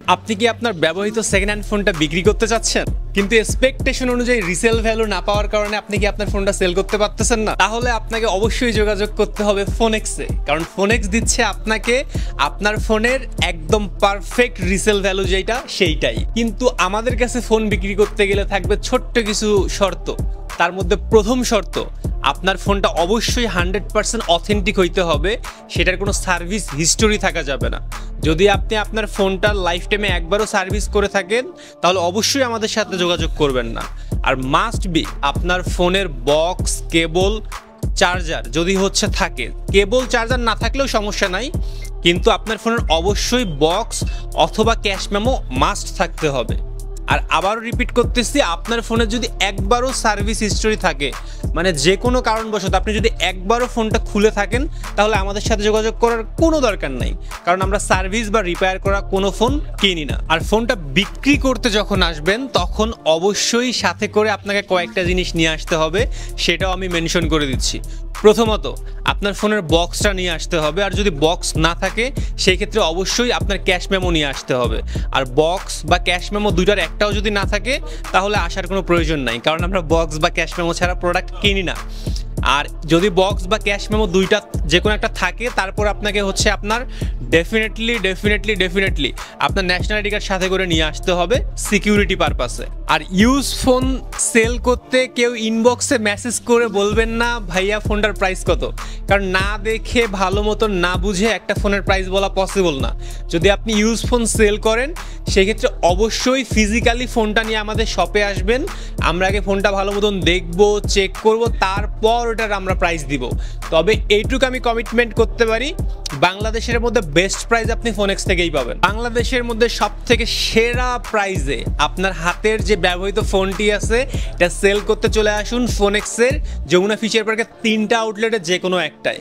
আপনি কি আপনার ব্যবহৃত সেকেন্ড হ্যান্ড ফোনটা বিক্রি করতে চাচ্ছেন, কিন্তু এক্সপেকটেশন অনুযায়ী রিসেল ভ্যালু না পাওয়ার কারণে আপনি কি আপনার ফোনটা সেল করতে পারতেছেন না? তাহলে আপনাকে অবশ্যই যোগাযোগ করতে হবে ফোনেক্সে, কারণ ফোনেক্স দিচ্ছে আপনাকে আপনার ফোনের একদম পারফেক্ট রিসেল ভ্যালু যেটা সেইটাই। কিন্তু আমাদের কাছে ফোন বিক্রি করতে গেলে থাকবে ছোট্ট কিছু শর্ত। তার মধ্যে প্রথম শর্ত, আপনার ফোনটা অবশ্যই 100% অথেন্টিক হইতে হবে, সেটার কোনো সার্ভিস হিস্টোরি থাকা যাবে না। যদি আপনি আপনার ফোনটা লাইফ টাইমে একবারও সার্ভিস করে থাকেন তাহলে অবশ্যই আমাদের সাথে যোগাযোগ করবেন না। আর মাস্ট বি আপনার ফোনের বক্স, কেবল, চার্জার যদি থাকে, কেবল চার্জার না থাকলেও সমস্যা নাই, কিন্তু আপনার ফোনের অবশ্যই বক্স অথবা ক্যাশ মেমো মাস্ট থাকতে হবে। আর আবারও রিপিট করতেছি, আপনার ফোনে যদি একবারও সার্ভিস হিস্টোরি থাকে, মানে যে কোনো কারণবশত আপনি যদি একবারও ফোনটা খুলে থাকেন, তাহলে আমাদের সাথে যোগাযোগ করার কোনো দরকার নাই, কারণ আমরা সার্ভিস বা রিপেয়ার করা কোনো ফোন কিনি না। আর ফোনটা বিক্রি করতে যখন আসবেন তখন অবশ্যই সাথে করে আপনাকে কয়েকটা জিনিস নিয়ে আসতে হবে, সেটাও আমি মেনশন করে দিচ্ছি। প্রথমত, আপনার ফোনের বক্সটা নিয়ে আসতে হবে, আর যদি বক্স না থাকে সেই ক্ষেত্রে অবশ্যই আপনার ক্যাশ মেমো নিয়ে আসতে হবে। আর বক্স বা ক্যাশ মেমো দুইটার একটাও যদি না থাকে তাহলে আসার কোনো প্রয়োজন নাই, কারণ আমরা বক্স বা ক্যাশ মেমো ছাড়া প্রোডাক্ট কিনি না। আর যদি বক্স বা ক্যাশ মেমো দুইটা যে কোনো একটা থাকে, তারপর আপনাকে আপনার ডেফিনেটলি আপনার ন্যাশনাল আইডি কার্ড সাথে করে নিয়ে আসতে হবে সিকিউরিটি পারপাসে। আর ইউজ ফোন সেল করতে কেউ ইনবক্সে মেসেজ করে বলবেন না ভাইয়া ফোনটার প্রাইস কত, কারণ না দেখে ভালো মতো না বুঝে একটা ফোনের প্রাইস বলা পসিবল না। যদি আপনি ইউজ ফোন সেল করেন সেক্ষেত্রে অবশ্যই ফিজিক্যালি ফোনটা নিয়ে আমাদের শপে আসবেন, আমরা আগে ফোনটা ভালো মতন দেখবো, চেক করব, তারপর ওটার আমরা প্রাইস দিব। তবে এইটুকু আমি কমিটমেন্ট করতে পারি, বাংলাদেশের মধ্যে বেস্ট প্রাইস আপনি ফোনেক্স থেকেই পাবেন। বাংলাদেশের মধ্যে সব থেকে সেরা প্রাইসে আপনার হাতের যে ব্যবহৃত ফোনটি আছে এটা সেল করতে চলে আসুন ফোনেক্সের যমুনা ফিচার পার্কের 3টা আউটলেটে যে কোনো একটায়।